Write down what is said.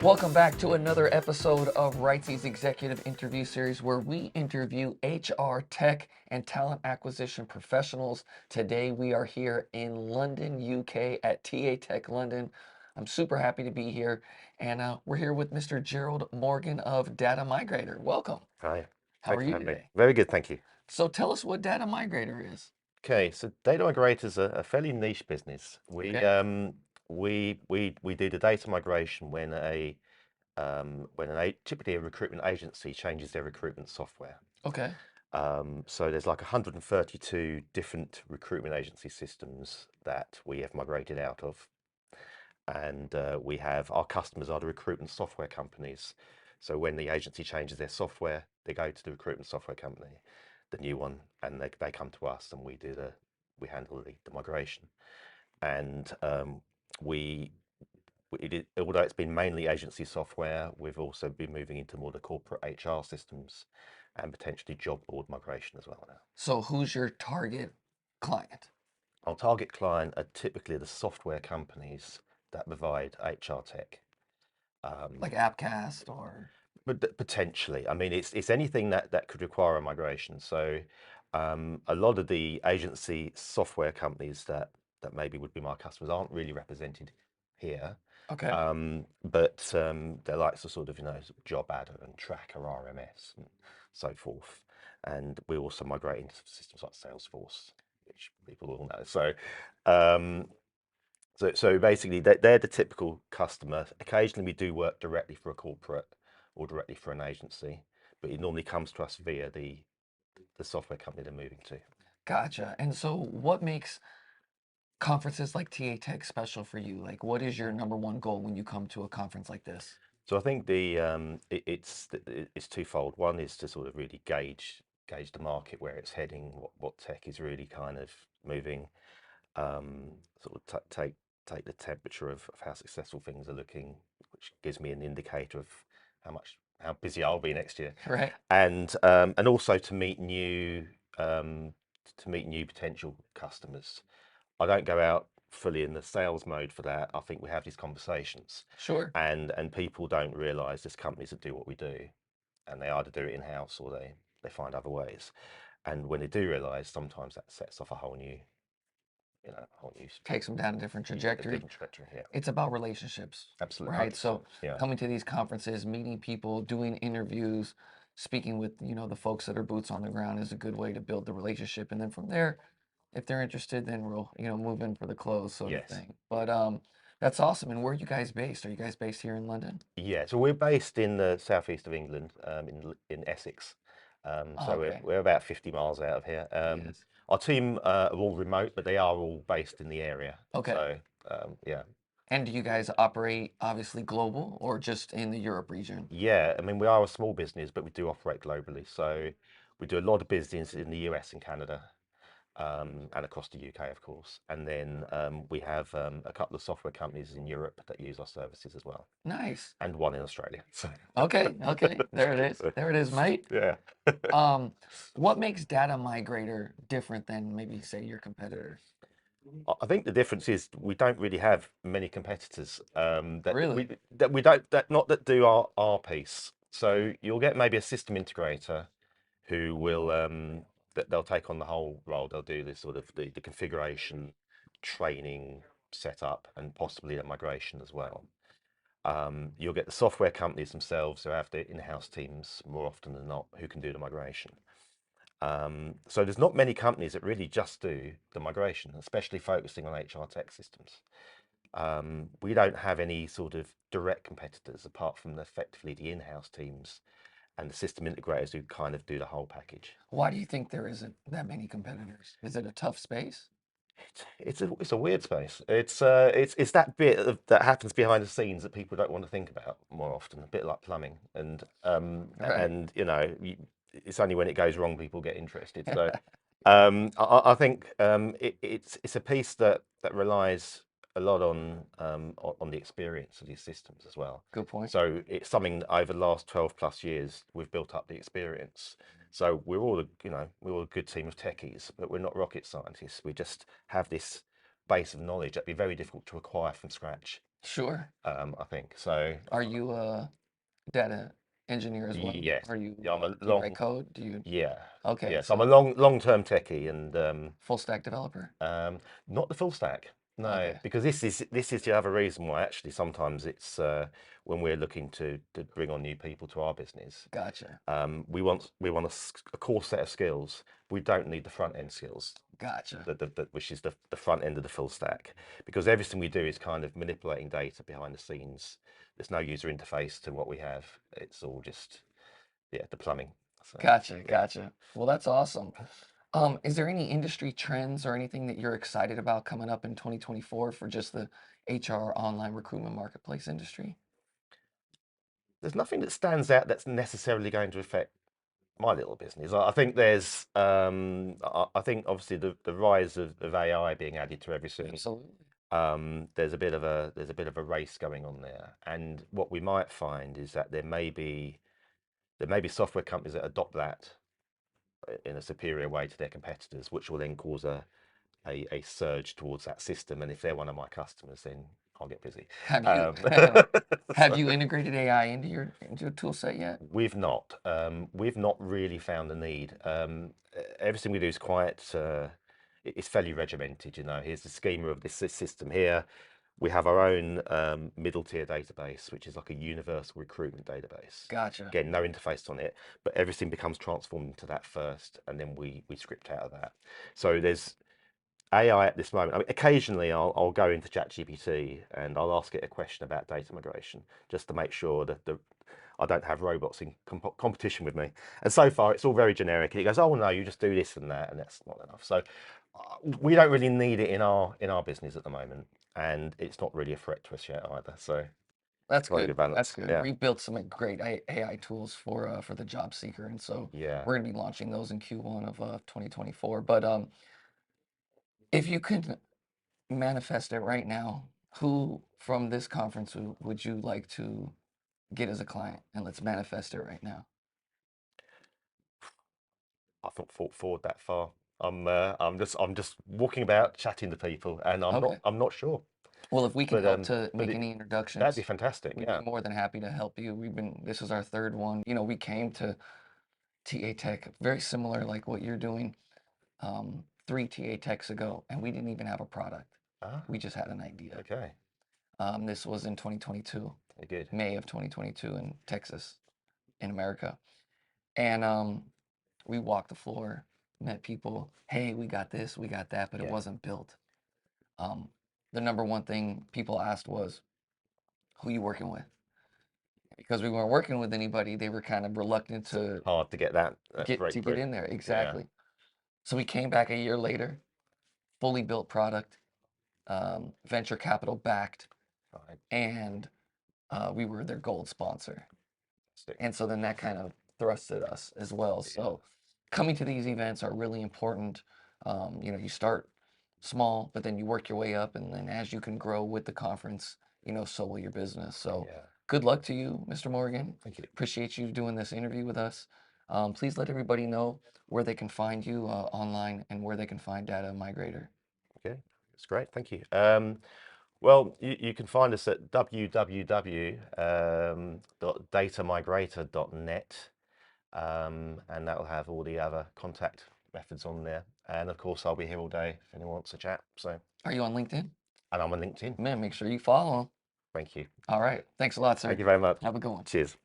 Welcome back to another episode of WriteSea's Executive Interview Series, where we interview HR, tech, and talent acquisition professionals. Today we are here in London, UK at TA Tech London. I'm super happy to be here, and we're here with Mr. Gerald Morgan of Data Migrator. Welcome. Hi, How are thanks for you having me. today? Very good, thank you. So tell us what Data Migrator is. Okay, so Data Migrator is a fairly niche business. We Okay. um we do the data migration when typically a recruitment agency changes their recruitment software. Okay. So there's like 132 different recruitment agency systems that we have migrated out of, and we have our customers are the recruitment software companies. So when the agency changes their software, they go to the recruitment software company, the new one, and they come to us, and we handle the migration. And we although it's been mainly agency software, we've also been moving into more the corporate HR systems and potentially job board migration as well now. So who's your target client? Our target client are typically the software companies that provide HR tech. Like Appcast or... But potentially, I mean, it's anything that could require a migration. So a lot of the agency software companies that maybe would be my customers aren't really represented here. Okay. But they're like sort of, Job Adder and Tracker RMS and so forth. And we also migrate into systems like Salesforce, which people all know. Um, so basically, they're the typical customer. Occasionally, we do work directly for a corporate or directly for an agency, but it normally comes to us via the software company they're moving to. Gotcha. And so what makes conferences like TA Tech special for you? Like, what is your number one goal when you come to a conference like this? So I think it's twofold. One is to sort of really gauge the market where it's heading, what tech is really kind of moving, sort of take the temperature of how successful things are looking, which gives me an indicator of how busy I'll be next year, Right? and also um, to meet new potential customers. I don't go out fully in the sales mode for that. I think we have these conversations, Sure. and people don't realise there's companies that do what we do, and they either do it in house or they find other ways. And when they do realise, sometimes that sets off a whole new whole new Takes them down a different a trajectory. different trajectory. Yeah, It's about relationships, absolutely, right? So 100%. Yeah. coming to these conferences, meeting people, doing interviews, speaking with, the folks that are boots on the ground is a good way to build the relationship. And then from there, if they're interested, then we'll, move in for the close sort of Yes. thing. But that's awesome. And where are you guys based? Are you guys based here in London? Yeah. So we're based in the southeast of England, in Essex. Oh, So okay. we're about 50 miles out of here. Yes. Our team are all remote, but they are all based in the area. Okay. So yeah. And do you guys operate obviously global or just in the Europe region? Yeah, I mean, we are a small business, but we do operate globally. So we do a lot of business in the US and Canada, and across the UK, of course. And then we have a couple of software companies in Europe that use our services as well, Nice. and one in Australia. So, Okay, okay. There it is. so, There it is, mate. yeah. Um, what makes Data Migrator different than maybe say your competitors? I think the difference is we don't really have many competitors, Really? that we don't that not that do our piece. So you'll get maybe a system integrator who will they'll take on the whole role. They'll do this sort of the configuration, training, setup, and possibly the migration as well. You'll get the software companies themselves who have their in-house teams more often than not who can do the migration. So there's not many companies that really just do the migration, especially focusing on HR tech systems. We don't have any sort of direct competitors apart from effectively the in-house teams and the system integrators who kind of do the whole package. Why do you think there isn't that many competitors? Is it a tough space? It's a weird space. It's that bit that happens behind the scenes that people don't want to think about more often. A bit like plumbing, Right. and it's only when it goes wrong people get interested. So I think it's a piece that relies a lot on the experience of these systems as well. Good point. So it's something that over the last 12 plus years we've built up the experience. So we're all a good team of techies, but we're not rocket scientists. We just have this base of knowledge that'd be very difficult to acquire from scratch. Sure. I think so. Are you a data engineer as well? Yes, Are you, yeah, I'm a do you write long, code? Do you, yeah, okay, yeah. So I'm a so long-term techie, and full stack developer? not the full stack. No, Okay, because this is the other reason why actually sometimes it's when we're looking to bring on new people to our business, gotcha, we want a core set of skills. We don't need the front end skills, gotcha, which is the front end of the full stack, because everything we do is kind of manipulating data behind the scenes. There's no user interface to what we have. It's all just the plumbing. So gotcha, yeah. gotcha. Well, that's awesome. Is there any industry trends or anything that you're excited about coming up in 2024 for just the HR online recruitment marketplace industry? There's nothing that stands out that's necessarily going to affect my little business. I think there's, I think obviously the rise of AI being added to everything. Absolutely. There's a bit of a race going on there, and what we might find is that there may be software companies that adopt that in a superior way to their competitors, which will then cause a surge towards that system. And if they're one of my customers, then I'll get busy. Have you Um, have so you integrated AI into your tool set yet? we've not really found the need. Everything we do is quite it's fairly regimented. Here's the schema of this system here. We have our own middle tier database, which is like a universal recruitment database. Gotcha. Again, no interface on it, but everything becomes transformed into that first, and then we script out of that. So there's AI at this moment. I mean, occasionally I'll go into ChatGPT and I'll ask it a question about data migration just to make sure that I don't have robots in competition with me. And so far, it's all very generic. It goes, "Oh no, you just do this and that's not enough." So we don't really need it in our business at the moment, and it's not really a threat to us yet either. So That's quite a good. good That's balance. good. Yeah, We built some great AI tools for the job seeker, and so yeah. we're gonna be launching those in Q1 of 2024. But if you could manifest it right now, who from this conference would you like to get as a client? And let's manifest it right now. I've not thought forward that far. I'm just walking about chatting to people, and I'm not Okay. I'm not sure. Well, if we can But help to but make any that'd be introductions, fantastic. we'd be Yeah. more than happy to help you. This is our third one. We came to TA Tech, very similar like what you're doing, three TA Techs ago, and we didn't even have a product. Ah, We just had an idea. okay. This was in 2022, Very good. May of 2022 in Texas, in America. And we walked the floor, met people. Hey, we got this, we got that, but it Yeah. wasn't built. Um, the number one thing people asked was, "Who you working with?" Because we weren't working with anybody, they were kind of reluctant It's to hard to get that get breakthrough. in there. Yeah. Exactly. So we came back a year later, fully built product, venture capital backed, Right. and we were their gold sponsor. Stick. And so then that kind of thrusted us as well. Yeah. So coming to these events are really important. You start small, but then you work your way up, and then as you can grow with the conference, so will your business. So Yeah. good luck to you, Mr. Morgan. Thank you. Appreciate you doing this interview with us. Please let everybody know where they can find you online and where they can find Data Migrator. Okay. That's great. Thank you. Well, you can find us at www.datamigrator.net, and that will have all the other contact methods on there. And of course, I'll be here all day if anyone wants to chat. So, Are you on LinkedIn? and I'm on LinkedIn. Man, make sure you follow 'em. Thank you. All right. Thanks a lot, Thank sir. you very much. Have a good one. Cheers.